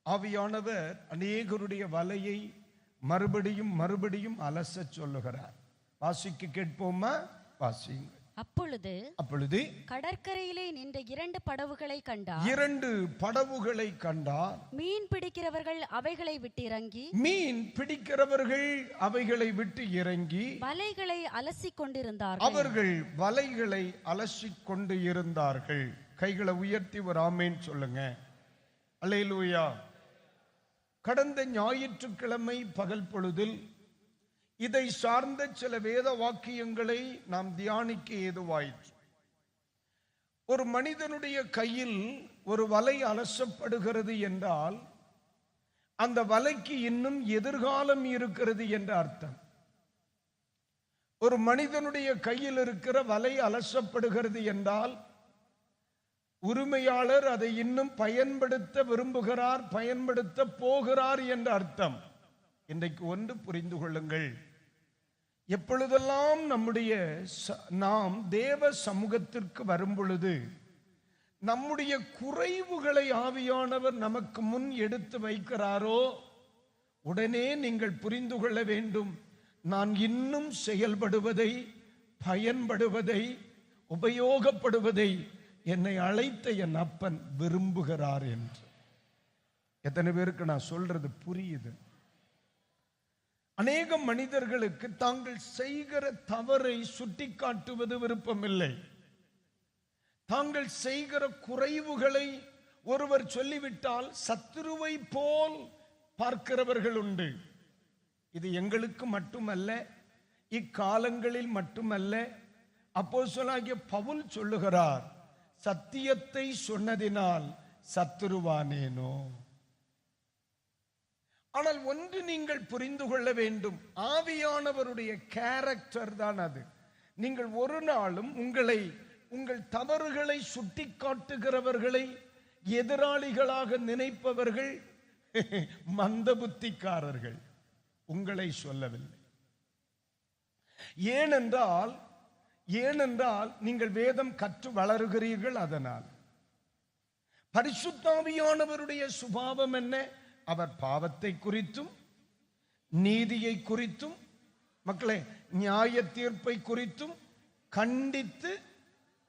ஆவியானவர் அநேகருடைய வலையை மறுபடியும் மறுபடியும் அலச சொல்லுகிறார். வாசிக்க கேட்போமா? வாசியுங்கள். அப்பொழுது கடற்கரையிலே நின்ற 2 படவுகளை கண்டார். 2 படவுகளை கண்டார். மீன் பிடிக்கிறவர்கள் அவைகளை விட்டு இறங்கி வலைகளை அலசிக் கொண்டிருந்தார்கள். அவர்கள் வலைகளை அலசிக் கொண்டு இருந்தார்கள். கைகளை உயர்த்தி ஒரு ஆமேன் சொல்லுங்க. அல்லேலூயா. கடந்த ஞாயிற்றுக்கிழமை பகல் பொழுதில் இதை சார்ந்த சில வேத வாக்கியங்களை நாம் தியானிக்க ஏதுவாயிற்று. ஒரு மனிதனுடைய கையில் ஒரு வலை அலசப்படுகிறது என்றால் அந்த வலைக்கு இன்னும் எதிர்காலம் இருக்கிறது என்ற அர்த்தம். ஒரு மனிதனுடைய கையில் இருக்கிற வலை அலசப்படுகிறது என்றால் உரிமையாளர் அதை இன்னும் பயன்படுத்த விரும்புகிறார், பயன்படுத்த போகிறார் என்ற அர்த்தம். இன்றைக்கு ஒன்று புரிந்து கொள்ளுங்கள். எப்பொழுதெல்லாம் நாம் தேவ சமூகத்திற்கு வரும் பொழுது நம்முடைய குறைவுகளை ஆவியானவர் நமக்கு முன் எடுத்து வைக்கிறாரோ உடனே நீங்கள் புரிந்து கொள்ள வேண்டும், நான் இன்னும் செயல்படுவதை, பயன்படுவதை, உபயோகப்படுவதை என்னை அழைத்த என் அப்பன் விரும்புகிறார் என்று. எத்தனை பேருக்கு நான் சொல்றது புரியுது? அநேக மனிதர்களுக்கு தாங்கள் செய்கிற தவறை சுட்டி காட்டுவது விருப்பமில்லை. தாங்கள் செய்கிற குறைவுகளை ஒருவர் சொல்லிவிட்டால் சத்துருவை போல் பார்க்கிறவர்கள் உண்டு. இது எங்களுக்கு மட்டுமல்ல, இக்காலங்களில் மட்டுமல்ல. அப்போஸ்தலனாகிய பவுல் சொல்லுகிறார், சத்தியத்தை சொன்னதினால் சத்துருவானேனோ. ஆனால் ஒன்று நீங்கள் புரிந்து கொள்ள வேண்டும், ஆவியானவருடைய கேரக்டர் தான் அது. நீங்கள் ஒரு நாளும் உங்கள் தவறுகளை சுட்டி காட்டுகிறவர்களை எதிராளிகளாக நினைப்பவர்கள் மந்த புத்திக்காரர்கள். உங்களை சொல்லவில்லை. ஏனென்றால் நீங்கள் வேதம் கற்று வளருகிறீர்கள். அதனால் பரிசுத்த ஆவியானவருடைய சுபாவம் என்ன? அவர் பாவத்தை குறித்தும் நீதியை குறித்தும் மக்களே நியாய தீர்ப்பை குறித்தும் கண்டித்து,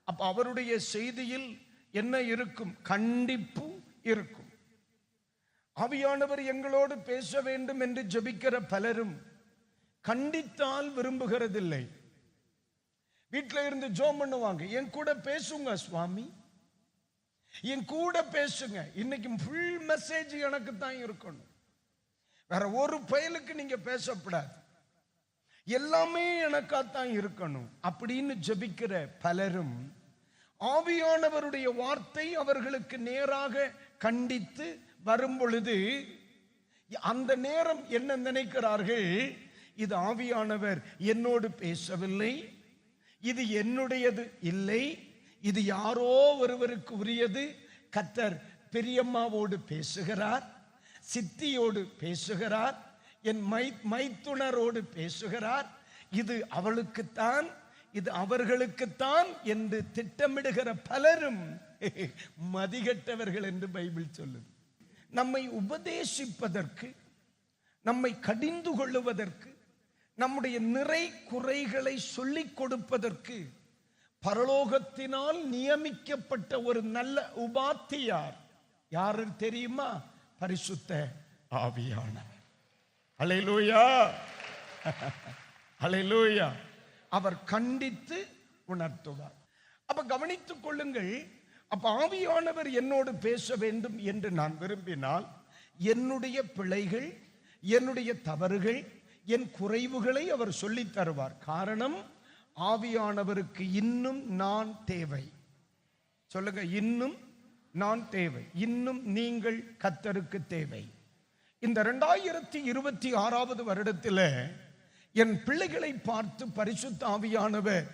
அப்ப அவருடைய செய்தியில் என்ன இருக்கும்? கண்டிப்பு இருக்கும். ஆவியானவர் எங்களோடு பேச வேண்டும் என்று ஜெபிக்கிற பலரும் கண்டித்தால் விரும்புகிறதில்லை. வீட்டில் இருந்து ஜெபம் பண்ணுவாங்க, என் கூட பேசுங்க சுவாமி, என் கூட பேசுங்க. இன்னைக்கு ஃபுல் மெசேஜ் எனக்கு தான் இருக்கணும், வேற ஒரு பயலுக்கு நீங்க பேசப்படாது, எல்லாமே எனக்காத்தான் இருக்கணும் அப்படின்னு ஜெபிக்கிற பலரும் ஆவியானவருடைய வார்த்தை அவர்களுக்கு நேராக கண்டித்து வரும் பொழுது அந்த நேரம் என்ன நினைக்கிறார்கள்? இது ஆவியானவர் என்னோடு பேசவில்லை, இது என்னுடையது இல்லை, இது யாரோ ஒருவருக்கு உரியது. கர்த்தர் பெரியம்மாவோடு பேசுகிறார், சித்தியோடு பேசுகிறார், என் மைத்துனரோடு பேசுகிறார், இது அவளுக்குத்தான், இது அவர்களுக்குத்தான் என்று திட்டமிடுகிற பலரும் மதிகட்டவர்கள் என்று பைபிள் சொல்லுது. நம்மை உபதேசிப்பதற்கு, நம்மை கடிந்து கொள்ளுவதற்கு, நம்முடைய நிறை குறைகளை சொல்லிக் கொடுப்பதற்கு பரலோகத்தினால் நியமிக்கப்பட்ட ஒரு நல்ல உபாத்தியார் யாரு தெரியுமா? பரிசுத்த ஆவியானவர். அல்லேலூயா, அல்லேலூயா. அவர் கண்டித்து உணர்த்துவார். அப்ப கவனித்துக் கொள்ளுங்கள். அப்ப ஆவியானவர் என்னோடு பேச வேண்டும் என்று நான் விரும்பினால் என்னுடைய பிழைகள், என்னுடைய தவறுகள், என் குறைவுகளை அவர் சொல்லித் தருவார். காரணம், ஆவியானவருக்கு இன்னும் நான் தேவை. சொல்லுங்க, இன்னும் நான் தேவை, இன்னும் நீங்கள் கர்த்தருக்கு தேவை. இந்த 2026வது வருடத்தில் என் பிள்ளைகளை பார்த்து பரிசுத்த ஆவியானவர்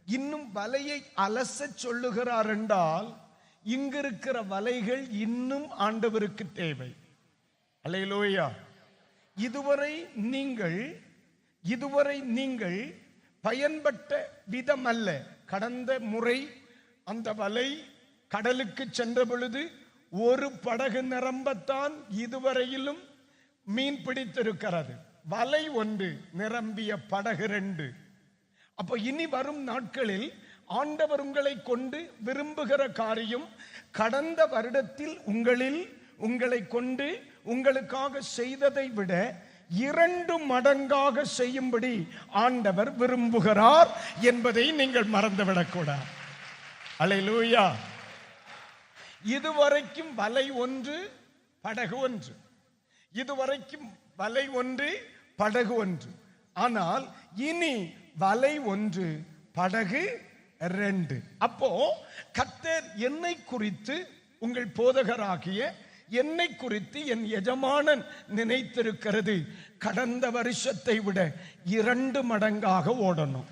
இன்னும் வலையை அலச சொல்லுகிறார் என்றால் இங்கிருக்கிற வலைகள் இன்னும் ஆண்டவருக்கு தேவை. அல்லேலூயா. இதுவரை நீங்கள் பயன்பட்ட விதம் அல்ல. கடந்த முறை அந்த வலை கடலுக்கு சென்ற பொழுது ஒரு படகு நிரம்பத்தான் இதுவரையிலும் மீன் பிடித்திருக்கிறது. வலை ஒன்று நிரம்பிய படகு 2. அப்ப இனி வரும் நாட்களில் ஆண்டவர் உங்களை கொண்டு விரும்புகிற காரியம் கடந்த வருடத்தில் உங்களை கொண்டு உங்களுக்காக செய்ததை விட 2 மடங்காக செய்யும்படி ஆண்டவர் விரும்புகிறார் என்பதை நீங்கள் மறந்துவிடக்கூடாது. அல்லேலூயா. இதுவரைக்கும் வலை 1 படகு 1, இதுவரைக்கும் வலை 1 படகு 1. ஆனால் இனி வலை 1 படகு 2. அப்போ கர்த்தர் என்னை குறித்து, உங்கள் போதகராகிய என்னை குறித்து என் எஜமானன் நினைத்திருக்கிறது கடந்த வருஷத்தை விட 2 மடங்காக ஓடணும்.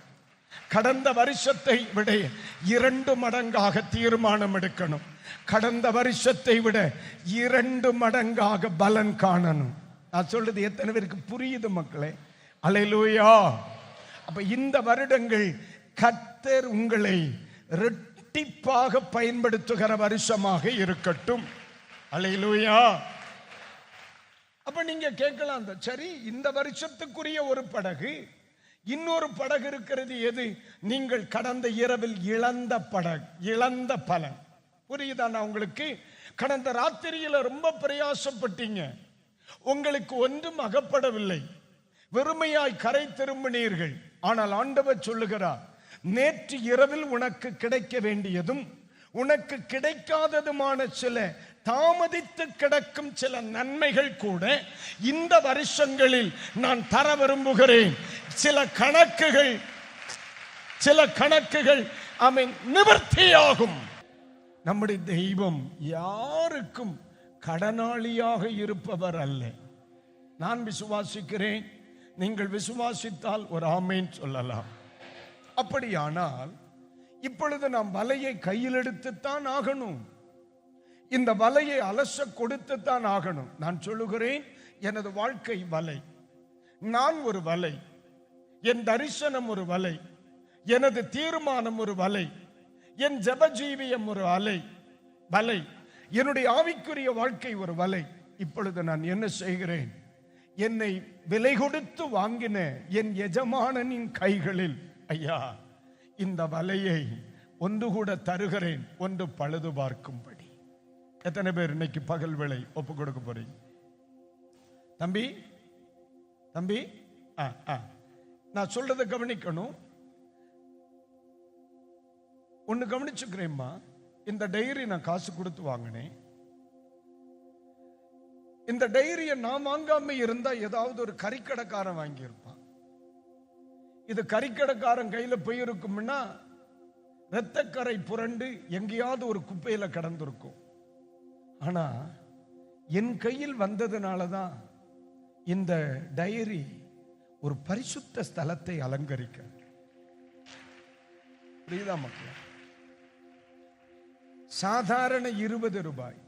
கடந்த வருஷத்தை விட 2 மடங்காக தீர்மானம் எடுக்கணும். கடந்த வருஷத்தை விட 2 மடங்காக பலன் காணணும். நான் சொல்றது எத்தனை பேருக்கு புரியுது மக்களே? அல்லேலூயா. அப்ப இந்த வருடங்கள் கர்த்தர் உங்களை இரட்டிப்பாக பயன்படுத்துகிற வருஷமாக இருக்கட்டும். அல்லேலூயா. அப்ப நீங்க கேட்கலாம், சரி இந்த வருஷத்துக்குரிய ஒரு படகு, இன்னொரு படகு இருக்கிறது எது? நீங்கள் கடந்த இரவில் இழந்த படகு, இழந்த பலன். புரியுதா? நான் உங்களுக்கு கடந்த ராத்திரியில ரொம்ப பிரயாசப்பட்டீங்க, உங்களுக்கு ஒன்றும் அகப்படவில்லை, வெறுமையாய் கரை திரும்பினீர்கள். ஆனால் ஆண்டவர் சொல்லுகிறார், நேற்று இரவில் உனக்கு கிடைக்க வேண்டியதும் உனக்கு கிடைக்காததுமான சில தாமதித்து கிடக்கும் சில நன்மைகள் கூட இந்த வருஷங்களில் நான் தர விரும்புகிறேன். சில கணக்குகள் நிவர்த்தியாகும். நம்முடைய தெய்வம் யாருக்கும் கடனாளியாக இருப்பவர் அல்ல. நான் விசுவாசிக்கிறேன். நீங்கள் விசுவாசித்தால் ஒரு ஆமேன் சொல்லலாம். அப்படியானால் இப்பொழுது நாம் வலையை கையில் எடுத்துத்தான் ஆகணும். இந்த வலையை அலச கொடுத்துத்தான் ஆகணும். நான் சொல்லுகிறேன், எனது வாழ்க்கை வலை, நான் ஒரு வலை, என் தரிசனம் ஒரு வலை, எனது தீர்மானம் ஒரு வலை, என் ஜெபஜீவியம் ஒரு வலை, என்னுடைய ஆவிக்குரிய வாழ்க்கை ஒரு வலை. இப்பொழுது நான் என்ன செய்கிறேன்? என்னை விலை கொடுத்து வாங்கின என் எஜமானனின் கைகளில், ஐயா இந்த வலையை ஒன்று கூட தருகிறேன், ஒன்று பழுது பார்க்கும்படி. எத்தனை பேர் இன்னைக்கு பகல் வேளை ஒப்பு கொடுக்க போறீங்க? தம்பி நான் சொல்றதை கவனிக்கணும். ஒன்னு கவனிச்சுக்கிறேம்மா, இந்த டைரி நான் காசு கொடுத்து வாங்கினேன். இந்த டைரியை நான் வாங்காம இருந்தா ஏதாவது ஒரு கறிக்கடைக்காரன் வாங்கியிருப்பான். இது கறிக்கடைக்காரன் கையில போயிருக்கும்னா இரத்தக்கரை புரண்டு எங்கேயாவது ஒரு குப்பையில கடந்திருக்கும். ஆனா என் கையில் வந்ததுனாலதான் இந்த டைரி ஒரு பரிசுத்த ஸ்தலத்தை அலங்கரிக்க. புரியுதா மக்கள்? சாதாரண 20 ரூபாய்.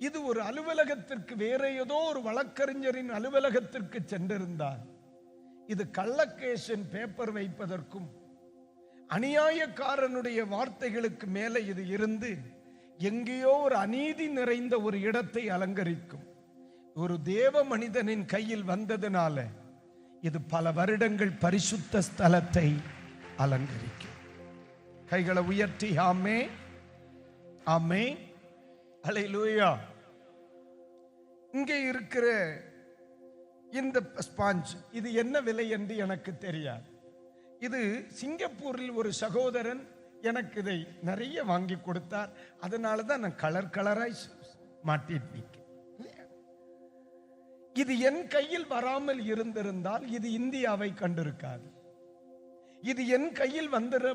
இது ஒரு அலுவலகத்திற்கு, வேற ஏதோ ஒரு வழக்கறிஞரின் அலுவலகத்திற்கு சென்றிருந்தால் இது கள்ளக்கேசின் பேப்பர் வைப்பதற்கும் அநியாயக்காரனுடைய வார்த்தைகளுக்கு மேலே இது இருந்து எங்கேயோ ஒரு அநீதி நிறைந்த ஒரு இடத்தை அலங்கரிக்கும். ஒரு தேவ மனிதனின் கையில் வந்ததுனால இது பல வருடங்கள் பரிசுத்த ஸ்தலத்தை அலங்கரிக்கும். கைகளை உயர்த்தி ஆமே ஆமே அல்லேலூயா. இங்கே இருக்கிற இந்த ஸ்பாஞ்ச் இது என்ன விலை என்று எனக்கு தெரியாது. இது சிங்கப்பூரில் ஒரு சகோதரன் எனக்கு இதை நிறைய வாங்கி கொடுத்தார். அதனால தான் நான் கலராய் மாட்டிட்டு. இது என் கையில் வராமல் இருந்திருந்தால் இது இந்தியாவை கண்டிருக்காது. இது என் கையில்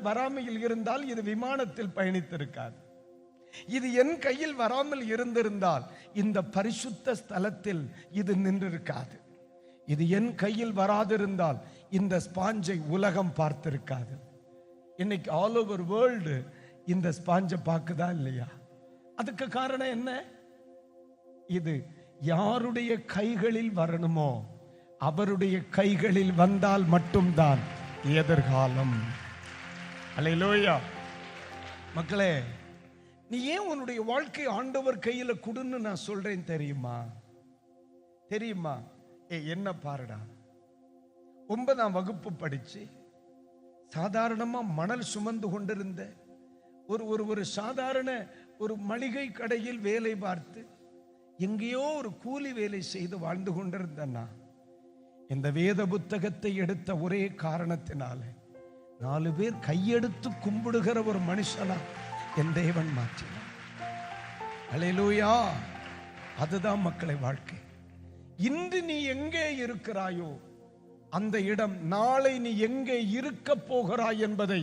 வராமல் இருந்தால் இது விமானத்தில் பயணித்திருக்காது. இது என் கையில் வராமல் இருந்திருந்தால் இந்த பரிசுத்த ஸ்தலத்தில் இது நின்றிருக்காது. இது என் கையில் வராதிருந்தால் இந்த ஸ்பாஞ்சை உலகம் பார்த்திருக்காது. இன்னைக்கு ஆல் ஓவர் வேர்ல்டு இந்த ஸ்பாஞ்சை பார்க்குதா இல்லையா? அதுக்கு காரணம் என்ன? இது யாருடைய கைகளில் வரணுமோ அவருடைய கைகளில் வந்தால் மட்டும்தான் எதிர்காலம். அல்லேலூயா. மக்களே, நீ ஏன் உன்னுடைய வாழ்க்கை ஆண்டவர் கையில கொடுன்னு நான் சொல்றேன் தெரியுமா? தெரியுமா? என்ன பாருடா, 9ஆம் வகுப்பு படிச்சு சாதாரணமா மணல் சுமந்து கொண்டிருந்த ஒரு சாதாரண ஒரு மளிகை கடையில் வேலை பார்த்து எங்கேயோ ஒரு கூலி வேலை செய்து வாழ்ந்து கொண்டிருந்தனா, இந்த வேத புத்தகத்தை எடுத்த ஒரே காரணத்தினால 4 பேர் கையெடுத்து கும்பிடுகிற ஒரு மனுஷனா என் தேவன் மாற்றினார். அல்லேலூயா. அதுதான் மக்களை வாழ்க்கை. இன்று நீ எங்கே இருக்கிறாயோ அந்த இடம் நாளை நீ எங்கே இருக்க போகிறாய் என்பதை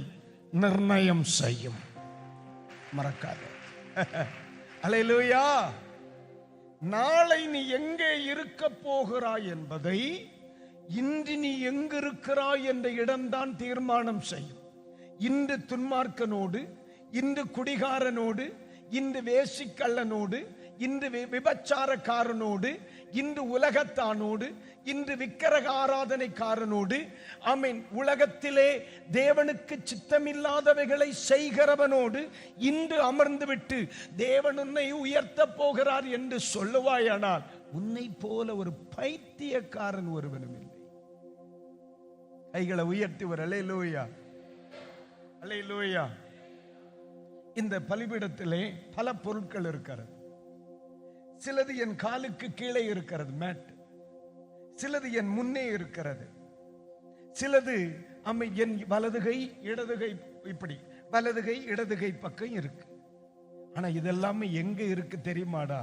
நிர்ணயம் செய்யும். மறக்காத. அல்லேலூயா. நாளை நீ எங்கே இருக்க போகிறாய் என்பதை இன்று நீ எங்கிருக்கிறாய் என்ற இடம்தான் தீர்மானம் செய்யும். இன்று துன்மார்க்கனோடு, இன்று குடிகாரனோடு, இன்று வேசிக்கள்ளனோடு, இன்று விபச்சாரக்காரனோடு, இன்று உலகத்தானோடு, இன்று விக்கிரக ஆராதனைக்காரனோடு, ஆமென், உலகத்திலே தேவனுக்கு சித்தமில்லாதவைகளை செய்கிறவனோடு இன்று அமர்ந்து விட்டு தேவன் உன்னை உயர்த்த போகிறார் என்று சொல்லுவாயானால் உன்னை போல ஒரு பைத்தியக்காரன் ஒருவனும் இல்லை. கைகளை உயர்த்தி ஒரு அல்லேலூயா, அல்லேலூயா. இந்த பலிபீடத்திலே பல பொருட்கள் இருக்கிறது. சிலது என் காலுக்கு கீழே இருக்கிறது, மேட். சிலது என் முன்னே இருக்கிறது. சிலது என் வலதுகை இடதுகை, இப்படி வலதுகை இடதுகை பக்கம் இருக்கு. ஆனா இதெல்லாமே எங்க இருக்கு தெரியுமாடா?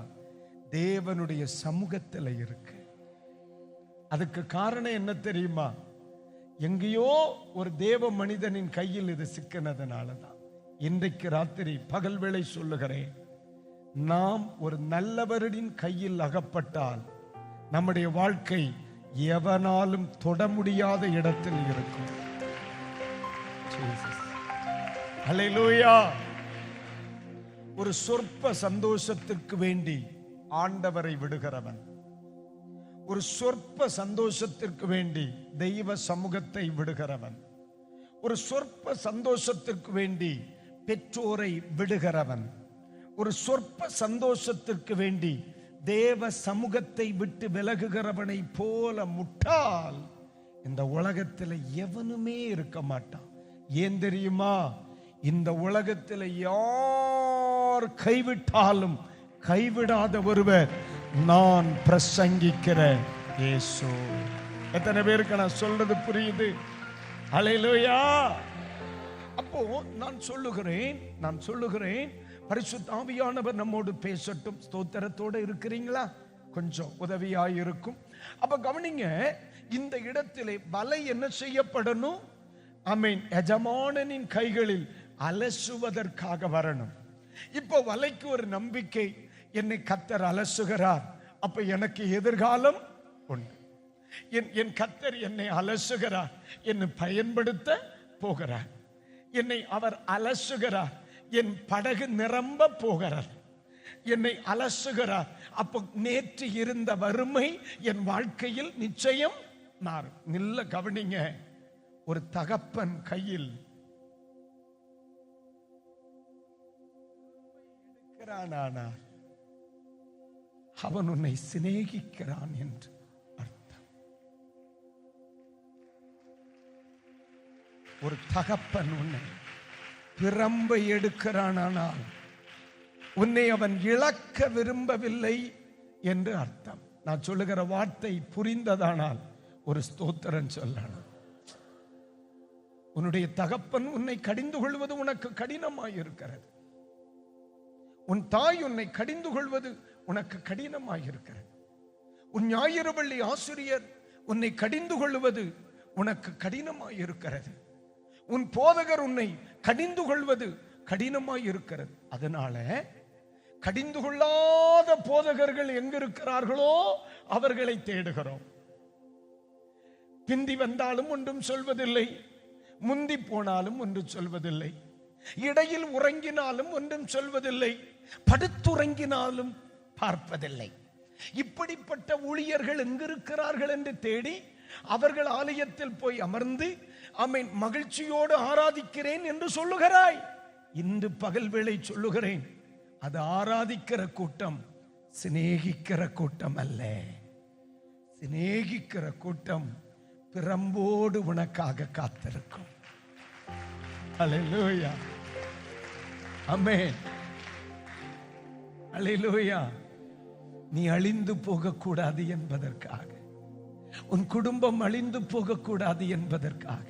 தேவனுடைய சமூகத்தில் இருக்கு. அதுக்கு காரணம் என்ன தெரியுமா? எங்கேயோ ஒரு தேவ மனிதனின் கையில் இது சிக்கினதுனாலதான். இன்றைக்கு ராத்திரி பகல் வேளை சொல்லுகிறேன், நாம் ஒரு நல்லவரின் கையில் அகப்பட்டால் நம்முடைய வாழ்க்கை எவனாலும் தொட முடியாத இடத்தில் இருக்கும். அல்லேலூயா. ஒரு சொற்ப சந்தோஷத்துக்கு வேண்டி ஆண்டவரை விடுகிறவன், ஒரு சொற்ப சந்தோஷத்திற்கு வேண்டி தெய்வ சமூகத்தை விடுகிறவன், ஒரு சொற்ப சந்தோஷத்திற்கு வேண்டி பெற்றோரை விடுகிறவன், ஒரு சொற்ப சந்தோஷத்திற்கு வேண்டி தேவ சமூகத்தை விட்டு விலகுகிறவனை போல முட்டாள் இந்த உலகத்தில் எவனுமே இருக்க மாட்டான். ஏன் தெரியுமா? இந்த உலகத்தில் யார் கைவிட்டாலும் கைவிடாத ஒருவர் நான் பிரசங்கிக்கிற இயேசு. எத்தனை பேருக்கு நான் சொல்றது புரியுது? அல்லேலூயா. அப்போ நான் சொல்லுகிறேன் பரிசுத்த ஆவியானவர் நம்மோடு பேசட்டும். ஸ்தோத்திரத்தோடு இருக்கிறீங்களா? கொஞ்சம் உதவியாய் இருக்கும். அப்ப கவனிங்க, இந்த இடத்திலே வலை என்ன செய்யப்படணும்? ஆமென், எஜமானனின் கைகளில் அலசுவதற்காக வரணும். இப்போ வலைக்கு ஒரு நம்பிக்கை, என்னை கர்த்தர் அலசுகிறார், அப்ப எனக்கு எதிர்காலம் உண்டு. என் கர்த்தர் என்னை அலசுகிறார், என்னை பயன்படுத்த போகிறார். என்னை அவர் அலசுகிறார், என் படகு நிரம்ப போகிறார். என்னை அலசுகிறார், அப்போ நேற்று இருந்த வறுமை என் வாழ்க்கையில் நிச்சயம் மாறும். நல்ல கவனிங்க, ஒரு தகப்பன் கையில் எடுக்கிறானானால் அவன் உன்னை சிநேகிக்கிறான் என்று அர்த்தம். ஒரு தகப்பன் உன்னை பிரம்பை எடுக்கிறானால் உன்னை அவன் இழக்க விரும்பவில்லை என்று அர்த்தம். நான் சொல்லுகிற வார்த்தை புரிந்ததானால் ஒரு ஸ்தோத்திரம் சொல்லணும். உன்னுடைய தகப்பன் உன்னை கடிந்து கொள்வது உனக்கு கடினமாய் இருக்கிறது. உன் தாய் உன்னை கடிந்து கொள்வது உனக்கு கடினமாய் இருக்கிறது. உன் ஞாயிறு பள்ளி ஆசிரியர் உன்னை கடிந்து கொள்வது உனக்கு கடினமாய் இருக்கிறது. உன் போதகர் உன்னை கடிந்து கொள்வது கடினமாய் இருக்கிறது. அதனால கடிந்து கொள்ளாத போதகர்கள் எங்க இருக்கிறார்களோ அவர்களை தேடுகிறோம். பிந்தி வந்தாலும் ஒன்றும் சொல்வதில்லை, முந்தி போனாலும் ஒன்றும் சொல்வதில்லை, இடையில் உறங்கினாலும் ஒன்றும் சொல்வதில்லை, படுத்துறங்கினாலும் பார்ப்பதில்லை. இப்படிப்பட்ட ஊழியர்கள் எங்கிருக்கிறார்கள் என்று தேடி அவர்கள் ஆலயத்தில் போய் அமர்ந்து ஆமென் மகிழ்ச்சியோடு ஆராதிக்கிறேன் என்று சொல்லுகிறாய். இன்று பகல் வேளை சொல்லுகிறேன், அது ஆராதிக்கிற கூட்டம், சிநேகிக்கிற கூட்டம் அல்ல. சிநேகிக்கிற கூட்டம் பிரம்போடு உனக்காக காத்திருக்கும். அல்லேலூயா, ஆமென், அல்லேலூயா. நீ அழிந்து போகக்கூடாது என்பதற்காக, உன் குடும்பம் அழிந்து போகக்கூடாது என்பதற்காக,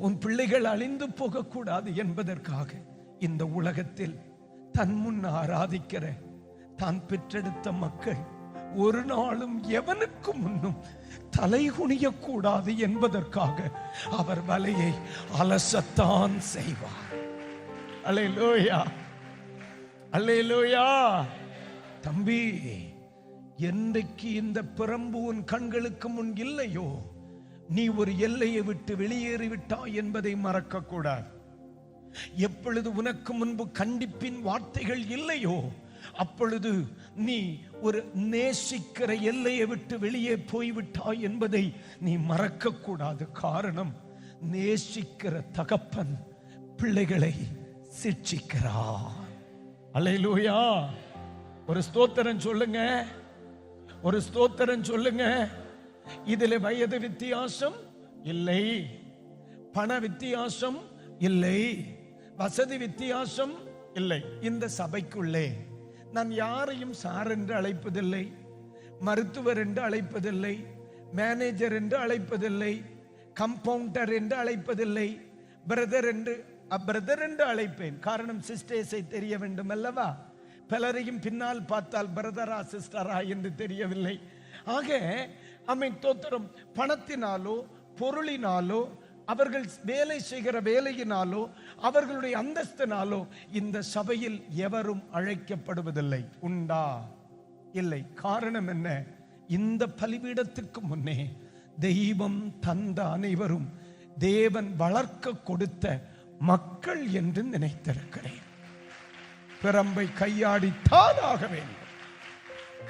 உன் பிள்ளைகள் அழிந்து போகக்கூடாது என்பதற்காக இந்த உலகத்தில் தன் முன் ஆராதிக்கிற தான் பெற்றெடுத்த மக்கள் ஒரு நாளும் எவனுக்கு முன்னும் தலை குனிய கூடாது என்பதற்காக அவர் வலையை அலசத்தான் செய்வார். அல்லேலூயா, அல்லேலூயா. தம்பி, என்றைக்கு இந்த பிரம்பு உன் கண்களுக்கு முன் இல்லையோ, நீ ஒரு எல்லையை விட்டு வெளியேறிவிட்டாய் என்பதை மறக்க கூடாது. எப்பொழுது உனக்கு முன்பு கண்டிப்பின் வார்த்தைகள் இல்லையோ, அப்பொழுது நீ ஒரு நேசிக்கிற எல்லையை விட்டு வெளியே போய்விட்டாய் என்பதை நீ மறக்க கூடாது. காரணம், நேசிக்கிற தகப்பன் பிள்ளைகளை சிட்சிக்கிறார். அல்லேலூயா. ஒரு ஸ்தோத்திரம் சொல்லுங்க, ஒரு ஸ்தோத்திரம் சொல்லுங்க. இதில் வயது வித்தியாசம் இல்லை, பண வித்தியாசம் இல்லை, வசதி வித்தியாசம் இல்லை. இந்த சபைக்குள்ளே நான் யாரையும் சார் என்று அழைப்பதில்லை, மருத்துவர் என்று அழைப்பதில்லை, மேனேஜர் என்று அழைப்பதில்லை, கம்பவுண்டர் என்று அழைப்பதில்லை, பிரதர் என்று அழைப்பேன். காரணம், சிஸ்டர்ஸை தெரிய வேண்டும் அல்லவா? பலரையும் பின்னால் பார்த்தால் பிரதரா சிஸ்டரா என்று தெரியவில்லை. ஆக தோத்திரம், பணத்தினாலோ பொருளினாலோ அவர்கள் வேலை செய்கிற வேலையினாலோ அவர்களுடைய அந்தஸ்தினாலோ இந்த சபையில் எவரும் அழைக்கப்படுவதில்லை. உண்டா? இல்லை. காரணம் என்ன? இந்த பலிபீடத்துக்கு முன்னே தெய்வம் தந்த அனைவரும் தேவன் வளர்க்க கொடுத்த மக்கள் என்று நினைத்திருக்கிறேன். பிரம்பை கையாடித்தான் ஆக வேண்டும்.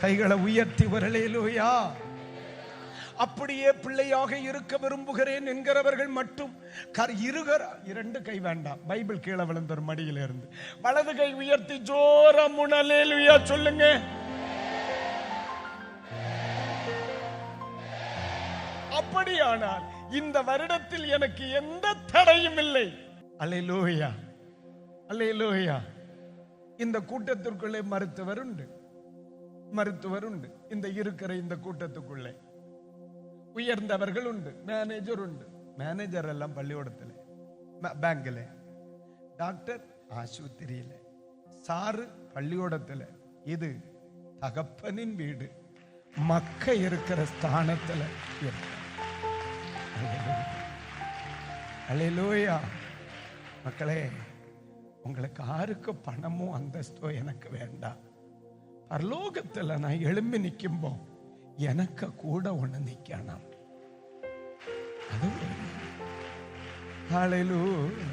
கைகளை உயர்த்தி வரலேலூயா. அப்படியே பிள்ளையாக இருக்க விரும்புகிறேன் என்கிறவர்கள் மட்டும் இரண்டு கை வேண்டாம், பைபிள் கீழே விழுந்த மடியில இருந்து வலது கை உயர்த்தி ஜோர முனலேலுயா சொல்லுங்க. அப்படியானால் இந்த வருடத்தில் எனக்கு எந்த தடையும் இல்லை. அல்லேலூயா, அல்லேலூயா. இந்த கூட்டத்திற்குள்ளே மருத்துவர் உண்டு, மருத்துவர் உண்டு. இந்த இருக்கிற இந்த கூட்டத்துக்குள்ளே உயர்ந்தவர்கள் உண்டு, மேனேஜர் உண்டு. மேனேஜர் எல்லாம் பள்ளிக்கூடத்தில், பேங்க்ல, டாக்டர் ஆஸ்பத்திரியில, சாரு பள்ளிக்கூடத்தில். இது தகப்பனின் வீடு, மக்க இருக்கிற ஸ்தானத்தில். அல்லேலூயா. மக்களே, உங்களுக்கு யாருக்கு பணமோ அந்தஸ்தோ எனக்கு வேண்டாம். பரலோகத்தில் நான் எழும்பி நிற்கும்போ எனக்கு கூட ஒண்ணு நிக்கணும். அது ஹல்லேலூயா.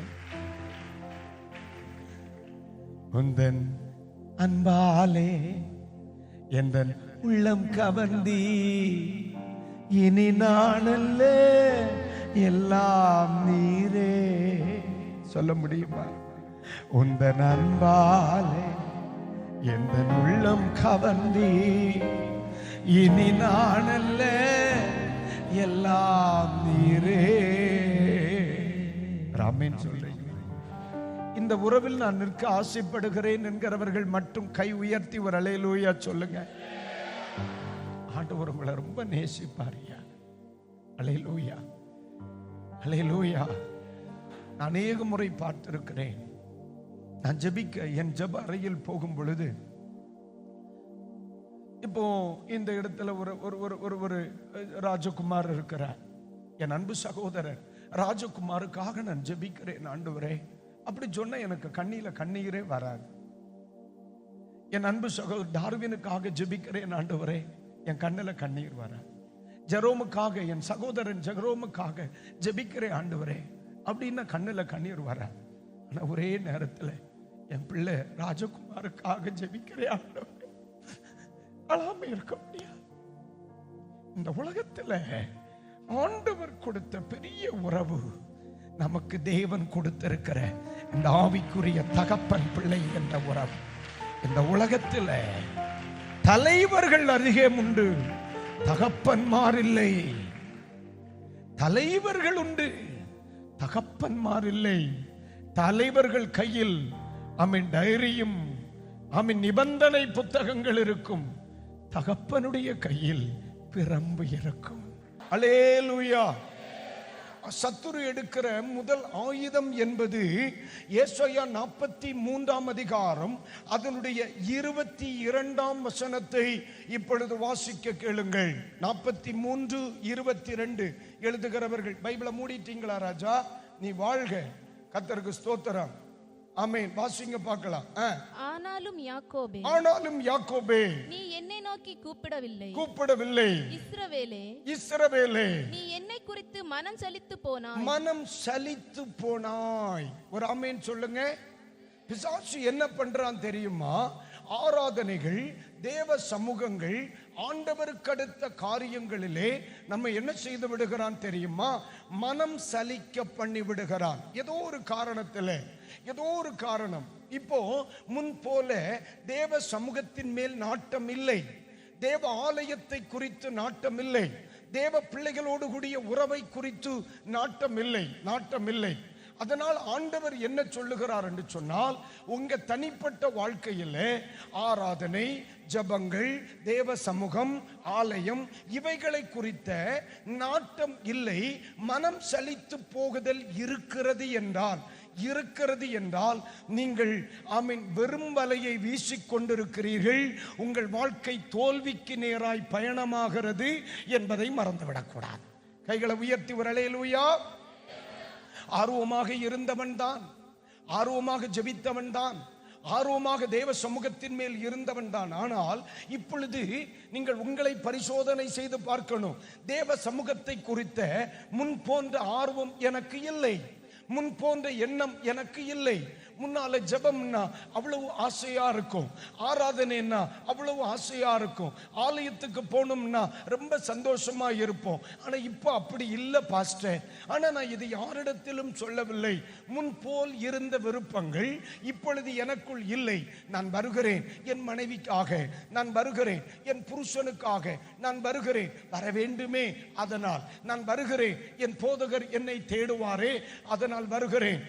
உந்தன் அன்பாலே எந்தன் உள்ளம் கவர்ந்தி, இனி நானல்ல எல்லாம் நீரே. சொல்ல முடியுமா? உந்தன் அன்பாலே எந்தன் உள்ளம் கவர்ந்தி, இனி நானல்ல எல்லாம் நீரே. ராமேன் சொல்றீங்க. இந்த உறவில் நான் நிற்க ஆசைப்படுகிறேன் என்கிறவர்கள் மட்டும் கை உயர்த்தி ஒரு அல்லேலூயா சொல்லுங்க. ஆண்டவர் உங்களை ரொம்ப நேசிப்பாரியா. அல்லேலூயா, அல்லேலூயா. அநேக முறை பார்த்திருக்கிறேன். நான் ஜெபிக்க என் ஜெப அறையில் போகும் பொழுது, இப்போ இந்த இடத்துல ஒரு ராஜகுமார் இருக்கிறார், என் அன்பு சகோதரர். ராஜகுமாருக்காக நான் ஜெபிக்கிறேன் ஆண்டவரே. அப்படி சொன்ன எனக்கு கண்ணில கண்ணீரே வராது. என் அன்பு சகோதரர் டார்வினுக்காக ஜெபிக்கிறேன் ஆண்டவரே, என் கண்ணில கண்ணீர் வராது. ஜெரோமுக்காக, என் சகோதரன் ஜெரோமுக்காக ஜெபிக்கிறேன் ஆண்டவரே, அப்படின்னா கண்ணில கண்ணீர் வராது. ஆனா ஒரே நேரத்தில் என் பிள்ளை ராஜகுமாருக்காக ஜெபிக்கிறேன் ஆண்டவரே, அழாம இருக்க முடியாது. இந்த உலகத்துல ஆண்டவர் கொடுத்த பெரிய உறவு நமக்கு தேவன் கொடுத்திருக்கிற இந்த ஆவிக்குரிய தகப்பன் பிள்ளை என்ற உறவு. இந்த உலகத்தில் தலைவர்கள் அதிகம் உண்டு, தகப்பன்மார் இல்லை. தலைவர்கள் உண்டு, தகப்பன்மார் இல்லை. தலைவர்கள் கையில் டைரியும் நிபந்தனை புத்தகங்கள் இருக்கும், தகப்பனுடைய கையில் பிரம்பு இருக்கும். அல்லேலூயா. சத்துரு எடுக்கிற முதல் ஆயுதம் என்பது ஏசாயா 43 அதிகாரம் அதனுடைய 22 வசனத்தை இப்பொழுது வாசிக்க கேளுங்கள். 43:22 எழுதுகிறவர்கள் பைபிளை மூடிட்டீங்களா ராஜா? நீ வாழ்க, கர்த்தருக்கு ஸ்தோத்திரம். ஆமென். வாசிங்க பார்க்கலாம். ஆனாலும் யாக்கோபே நீ என்னை நோக்கி கூப்பிடவில்லை. இஸ்ரவேலே நீ என்னை குறித்து மனம் சலித்து போனாய். ஒரு ஆமென் சொல்லுங்க. பிசாசு என்ன பண்றான் தெரியுமா? ஆராதனைகள், தேவ சமூகங்கள், ஆண்டவருக்கு அடுத்த காரியங்களிலே நம்ம என்ன செய்து விடுகிறான் தெரியுமா? மனம் சலிக்க பண்ணி விடுகிறான். ஏதோ ஒரு காரணம். இப்போ முன் போல தேவ சமூகத்தின் மேல் நாட்டம் இல்லை, தேவ ஆலயத்தை குறித்து நாட்டம் இல்லை, தேவ பிள்ளைகளோடு கூடிய உறவை குறித்து நாட்டம் இல்லை. அதனால் ஆண்டவர் என்ன சொல்லுகிறார் என்று சொன்னால், உங்க தனிப்பட்ட வாழ்க்கையில் ஆராதனை, ஜபங்கள், தேவ சமூகம், ஆலயம் இவைகளை குறித்த நாட்டம் இல்லை. மனம் சலித்து போகுதல் இருக்கிறது என்றால் நீங்கள் வெறும் வலையை வீசிக்கொண்டிருக்கிறீர்கள். உங்கள் வாழ்க்கை தோல்விக்கு நேராய் பயணமாகிறது என்பதை மறந்துவிடக்கூடாது. கைகளை உயர்த்தி ஒரு அல்லேலூயா. ஆர்வமாக இருந்தவன் தான், ஆர்வமாக ஜெபித்தவன் தான், ஆர்வமாக தேவ சமூகத்தின் மேல் இருந்தவன் தான். ஆனால் இப்பொழுது நீங்கள் உங்களை பரிசோதனை செய்து பார்க்கணும். தேவ சமூகத்தை குறித்த முன் போன்ற ஆர்வம் எனக்கு இல்லை, முன் போன்ற எண்ணம் எனக்கு இல்லை. முன்னால ஜெபம்னா அவ்வளவு ஆசையா இருக்கும், ஆராதனைன்னா அவ்வளவு ஆசையா இருக்கும், ஆலயத்துக்கு போகணும்னா ரொம்ப சந்தோஷமா இருப்போம். ஆனா இப்போ அப்படி இல்லை பாஸ்டர். ஆனா நான் இது யாரிடத்திலும் சொல்லவில்லை. முன் போல் இருந்த விருப்பங்கள் இப்பொழுது எனக்குள் இல்லை. நான் வருகிறேன் என் மனைவிக்காக, நான் வருகிறேன் என் புருஷனுக்காக, நான் வருகிறேன் வர வேண்டுமே, அதனால் நான் வருகிறேன். என் போதகர் என்னை தேடுவாரே, அதனால் வருகிறேன்.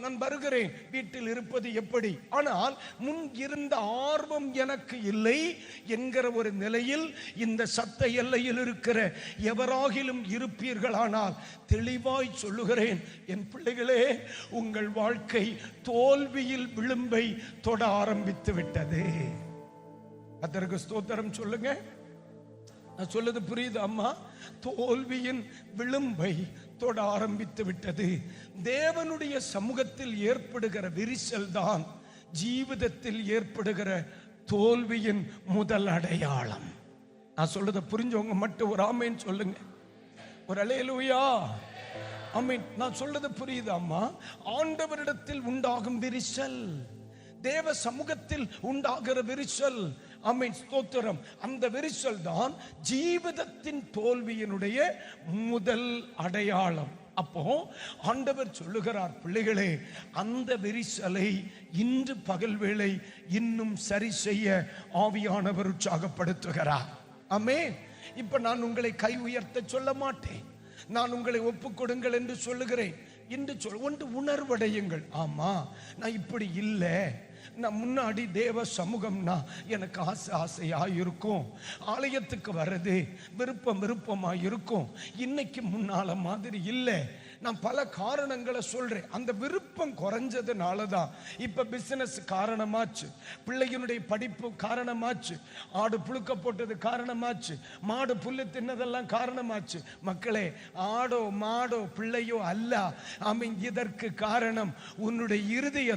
நான் வருகிறேன். வீட்டில் இருப்பது எப்படி? ஆனால் முன் இருந்த ஆர்வம் எனக்கு இல்லை என்கிற ஒரு நிலையில் இந்த சத்த எல்லையில் இருக்கிற எவராகிலும் இருப்பீர்களானால் தெளிவாய் சொல்லுகிறேன், என் பிள்ளைகளே, உங்கள் வாழ்க்கை தோல்வியில் விளிம்பை தொட ஆரம்பித்து விட்டது. அதற்கு ஸ்தோத்திரம் சொல்லுங்க. நான் சொல்லுது புரியுது அம்மா? தோல்வியின் விளிம்பை தொட ஆரம்பித்து விட்டது. தேவனுடைய சமூகத்தில் ஏற்படுகிற விரிசல் தான் ஜீவிதத்தில் ஏற்படுகிற தோல்வியின் முதல் அடையாளம். நான் சொல்றத புரிஞ்சவங்க மட்டும் ஒரு ஆமேன் சொல்லுங்க, ஒரு அல்லேலூயா. ஆமேன். நான் சொல்றது புரியுது அம்மா? ஆண்டவரிடத்தில் உண்டாகும் விரிசல், தேவ சமூகத்தில் உண்டாகிற விரிசல், ஆமென் ஸ்தோத்திரம், அந்த விரிசல் தான் ஜீவிதத்தின் தோல்வியினுடைய முதல் அடையாளம். அப்போ ஆண்டவர் சொல்லுகிறார், பிள்ளைகளே, அந்த விரிசலை இன்று பகல் வேளை இன்னும் சரி செய்ய ஆவியானவர் உற்சாகப்படுத்துகிறார். ஆமென். இப்ப நான் உங்களை கை உயர்த்த சொல்ல மாட்டேன், நான் உங்களை ஒப்புக்கொடுங்கள் என்று சொல்லுகிறேன். இன்று ஒன்று உணர்வடையுங்கள். ஆமா, நான் இப்படி இல்லை, நான் முன்னாடி தேவ சமூகம்னா எனக்கு ஆசையா இருக்கும், ஆலயத்துக்கு வர்றது விருப்பமா இருக்கும். இன்னைக்கு முன்னால மாதிரி இல்லை. நான் பல காரணங்களை சொல்றேன். அந்த விருப்பம் குறைஞ்சதுனால தான் இப்ப பிசினஸ் காரணமாச்சு, பிள்ளைகளுடைய படிப்பு காரணமாச்சு, ஆடு புழுக்க போட்டது காரணமாச்சு, மாடு புல்லு தின்னதெல்லாம் காரணமாச்சு. மக்களே, ஆடோ மாடோ பிள்ளையோ அல்ல. இதற்கு காரணம் உன்னுடைய இருதய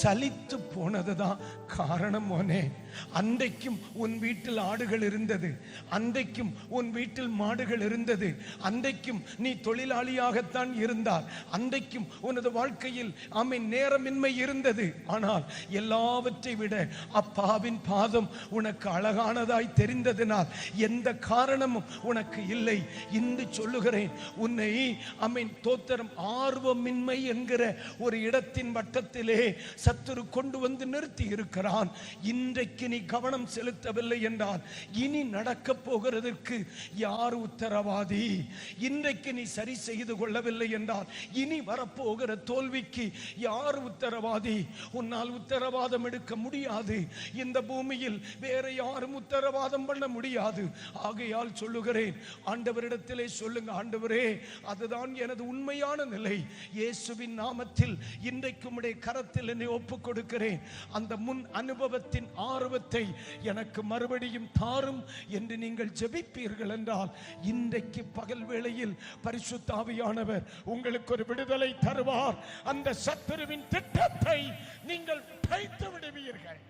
சலித்து போனதுதான் காரணம். மோனே, அன்றைக்கும் உன் வீட்டில் ஆடுகள் இருந்தது, அன்றைக்கும் உன் வீட்டில் மாடுகள் இருந்தது, அன்றைக்கும் நீ தொழிலாளியாகத்தான் இருந்தார், அன்றைக்கும் உனது வாழ்க்கையில் நேரமின்மை இருந்தது. ஆனால் எல்லாவற்றை விட அப்பாவின் பாதம் உனக்கு அழகானதாய் தெரிந்ததினால் எந்த காரணமும் உனக்கு இல்லை. இன்று சொல்லுகிறேன், உன்னை தோத்திரம் ஆர்வமின்மை என்கிற ஒரு இடத்தின் வட்டத்தில் இடத்திலே சத்துரு கொண்டு வந்து நிறுத்தி இருக்கிறான். இன்றைக்கு நீ கவனம் செலுத்தவில்லை என்றால் இனி நடக்க போகிறதற்கு யார் உத்தரவாதி? இன்றைக்கு நீ சரி செய்து கொள்ளவில்லை என்றால் இனி வரப்போகிற தோல்விக்கு யார் உத்தரவாதி? உன்னால் உத்தரவாதம் எடுக்க முடியாது. இந்த பூமியில் வேற யாரும் உத்தரவாதம் பண்ண முடியாது. ஆகையால் சொல்லுகிறேன், ஆண்டவரிடத்திலே சொல்லுங்க, ஆண்டவரே அதுதான் எனது உண்மையான நிலை. இயேசுவின் நாமத்தில் இன்றைக்கு உம்முடைய கரத்தில் என்னை ஒப்புக் கொடுக்கிறேன். அந்த முன் அனுபவத்தின் ஆர்வத்தை எனக்கு மறுபடியும் தாரும் என்று நீங்கள் ஜெபிப்பீர்கள் என்றால் இன்றைக்கு பகல் வேளையில் பரிசுத்த ஆவியானவர் உங்களுக்கு ஒரு விடுதலை தருவார். அந்த சத்துருவின் திட்டத்தை நீங்கள் கைத்து விடுவீர்கள்.